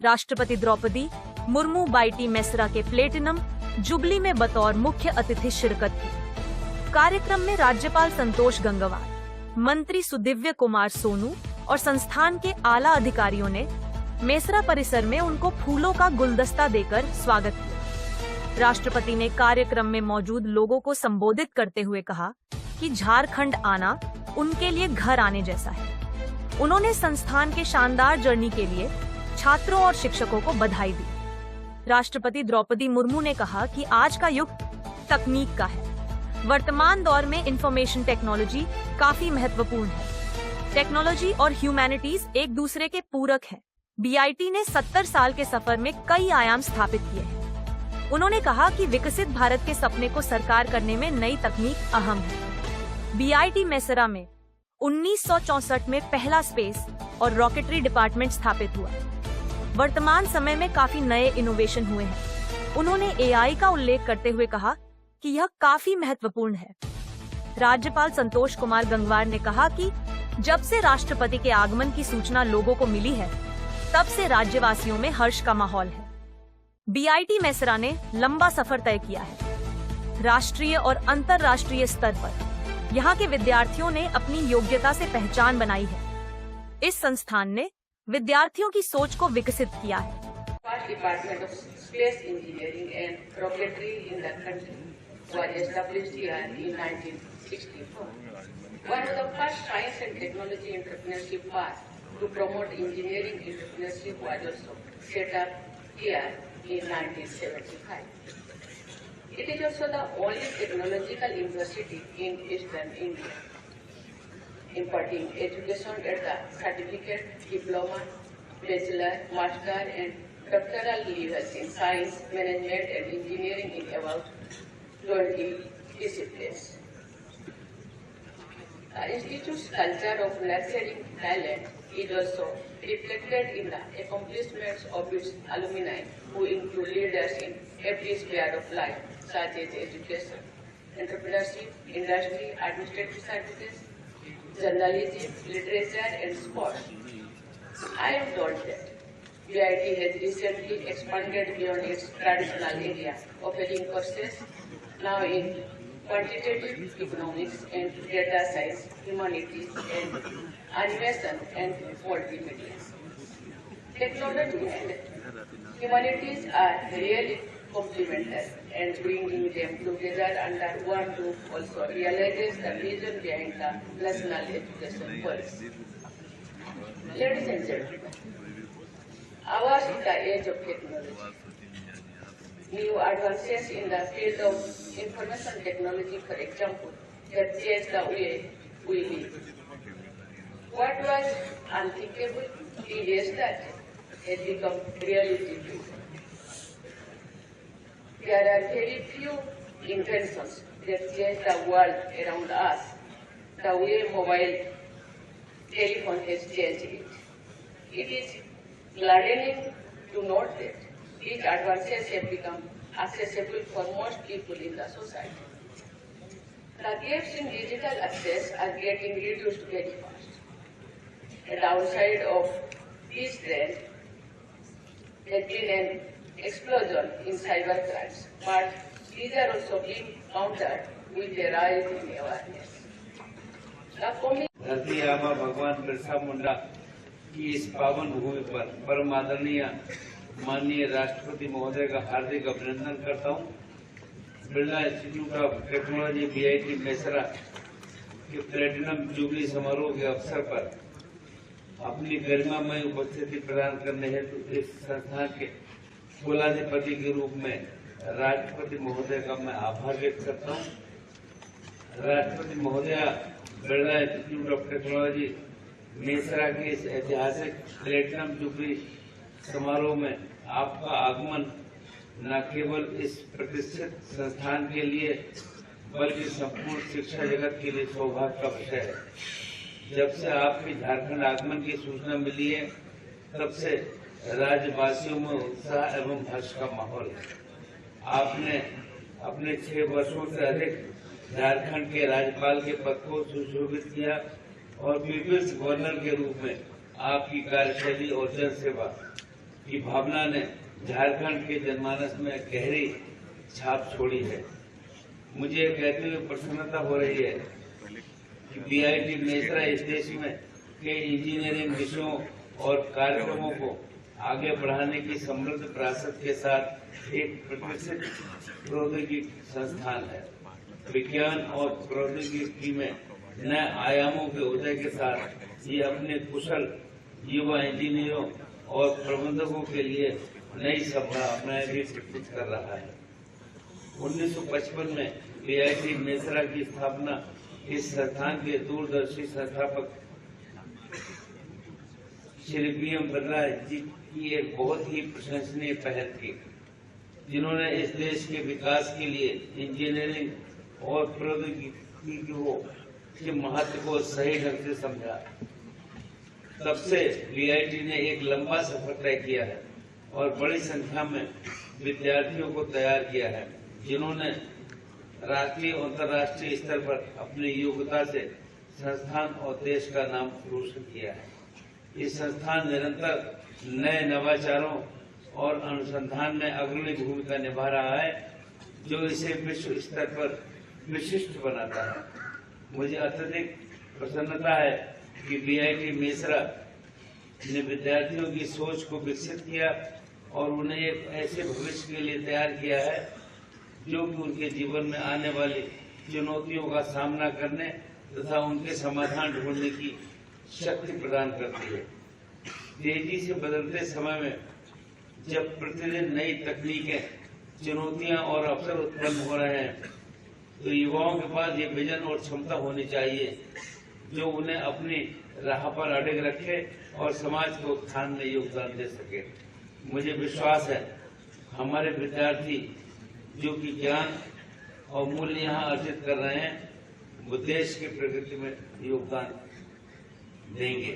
राष्ट्रपति द्रौपदी मुर्मू बाईटी मेसरा के platinum jubilee में बतौर मुख्य अतिथि शिरकत की। कार्यक्रम में राज्यपाल संतोष गंगवार, मंत्री सुदिव्य कुमार सोनू और संस्थान के आला अधिकारियों ने मेसरा परिसर में उनको फूलों का गुलदस्ता देकर स्वागत किया। राष्ट्रपति ने कार्यक्रम में मौजूद लोगों को संबोधित करते हुए कहा कि झारखंड आना उनके लिए घर आने जैसा है। उन्होंने संस्थान के शानदार जर्नी के लिए छात्रों और शिक्षकों को बधाई दी। राष्ट्रपति द्रौपदी मुर्मू ने कहा कि आज का युग तकनीक का है। वर्तमान दौर में इंफॉर्मेशन टेक्नोलॉजी काफी महत्वपूर्ण है। टेक्नोलॉजी और ह्यूमैनिटीज एक दूसरे के पूरक है। बीआईटी ने 70 साल के सफर में कई आयाम स्थापित किए हैं। उन्होंने कहा कि विकसित भारत के सपने को साकार करने में नई तकनीक अहम है। बीआईटी मेसरा में 1964 में पहला स्पेस और रॉकेटरी डिपार्टमेंट स्थापित हुआ। वर्तमान समय में काफी नए इनोवेशन हुए हैं। उन्होंने एआई का उल्लेख करते हुए कहा कि यह काफी महत्वपूर्ण है। राज्यपाल संतोष कुमार गंगवार ने कहा कि जब से राष्ट्रपति के आगमन की सूचना लोगों को मिली है, तब से राज्यवासियों में हर्ष का माहौल है। बीआईटी मेसरा ने लंबा सफर तय किया है। राष्ट्रीय और अंतर्राष्ट्रीय स्तर पर यहाँ के विद्यार्थियों ने अपनी योग्यता से पहचान बनाई है। इस संस्थान ने विद्यार्थियों की सोच को विकसित किया है। Department of space engineering and rocketry in the country was established here in 1964. One of the first science and technology entrepreneurship paths to promote engineering entrepreneurship was also set up here in 1975. It is also the only technological university in Eastern India, imparting education at the certificate, diploma, bachelor, master and doctoral levels in science, management and engineering in about 20 disciplines. The institute's culture of nurturing talent is also reflected in the accomplishments of its alumni, who include leaders in every sphere of life, such as education, entrepreneurship, industry, administrative services, journalism, literature, and sports. I am told that BIT has recently expanded beyond its traditional area, offering courses now in quantitative economics and data science, humanities, and animation and multimedia. Technology and humanities are really complementary, and bringing them together under one roof also realizes the vision behind the national education policy. Ladies and gentlemen, ours is the age of technology. New advances in the field of information technology, for example, have changed the way we live. What was unthinkable 3 years back has become reality today. There are very few inventions that change the world around us the way mobile telephone has changed it. It is gladdening to note that these advances have become accessible for most people in the society. The gaps in digital access are getting reduced very fast. The downside of this trend has been an explosion in cybercrimes, but these are also being countered with a rise in awareness. धरती आबा भगवान बिरसा मुंडा की इस पावन भूमि पर परम आदरणीय माननीय राष्ट्रपति महोदय का हार्दिक अभिनंदन करता हूं। Birla institute of technology BIT Mesra के प्लेटिनम जुबली समारोह के अवसर पर अपनी गरिमामय उपस्थिति प्रदान करने हेतु इस संस्थान के कुलाधिपति के रूप में राष्ट्रपति महोदय का मैं आभार व्यक्त करता हूं। राष्ट्रपति महोदय Birla institute of technology Mesra के इस ऐतिहासिक प्लेटिनम जुबली समारोह में आपका आगमन न केवल इस प्रतिष्ठित संस्थान के लिए बल्कि संपूर्ण शिक्षा जगत के लिए सौभाग्य का विषय है। जब से आपके झारखंड आगमन की सूचना मिली है, तब से राज्यवासियों में उत्साह एवं हर्ष का माहौल है। आपने अपने 6 वर्षों से अधिक झारखंड के राज्यपाल के पद को सुशोभित किया और पीपल्स गवर्नर के रूप में आपकी कार्यशैली और जनसेवा की भावना ने झारखंड के जनमानस में गहरी छाप छोड़ी है। मुझे कहते हुए प्रसन्नता हो रही है कि बीआईटी मेसरा इस देश में के इंजीनियरिंग विषयों और कार्यक्रमों को आगे बढ़ाने की समृद्ध विरासत के साथ एक प्रतिष्ठित प्रौद्योगिकी संस्थान है। विज्ञान और प्रौद्योगिकी में नए आयामों के उदय के साथ ये अपने कुशल युवा इंजीनियरों और प्रबंधकों के लिए नई संभावनाएं भी प्रस्तुत कर रहा है। 1955 में बीआईटी मेसरा की स्थापना इस संस्थान के दूरदर्शी संस्थापक श्री B.M. बिरला जी की एक बहुत ही प्रशंसनीय पहल थी, जिन्होंने इस देश के विकास के लिए इंजीनियरिंग और प्रौद्योगिकी के महत्व को सही ढंग से समझा। तब से बीआईटी ने एक लंबा सफर तय किया है और बड़ी संख्या में विद्यार्थियों को तैयार किया है, जिन्होंने राष्ट्रीय और अंतर्राष्ट्रीय स्तर पर अपनी योग्यता से संस्थान और देश का नाम रोशन किया है। इस संस्थान निरंतर नए नवाचारों और अनुसंधान में अग्रणी भूमिका निभा रहा है, जो इसे विश्व स्तर पर विशिष्ट बनाता है। मुझे अत्यधिक प्रसन्नता है कि बीआईटी मेसरा ने विद्यार्थियों की सोच को विकसित किया और उन्हें एक ऐसे भविष्य के लिए तैयार किया है जो कि उनके जीवन में आने वाली चुनौतियों का सामना करने तथा उनके समाधान ढूंढने की शक्ति प्रदान करती है। तेजी से बदलते समय में जब प्रतिदिन नई तकनीकें, चुनौतियां और अवसर उत्पन्न हो रहे हैं, तो युवाओं के पास ये विजन और क्षमता होनी चाहिए जो उन्हें अपनी राह पर अडिग रखे और समाज के उत्थान में योगदान दे सके। मुझे विश्वास है हमारे विद्यार्थी जो कि ज्ञान और मूल्य यहाँ अर्जित कर रहे हैं, वो देश की प्रगति में योगदान देंगे।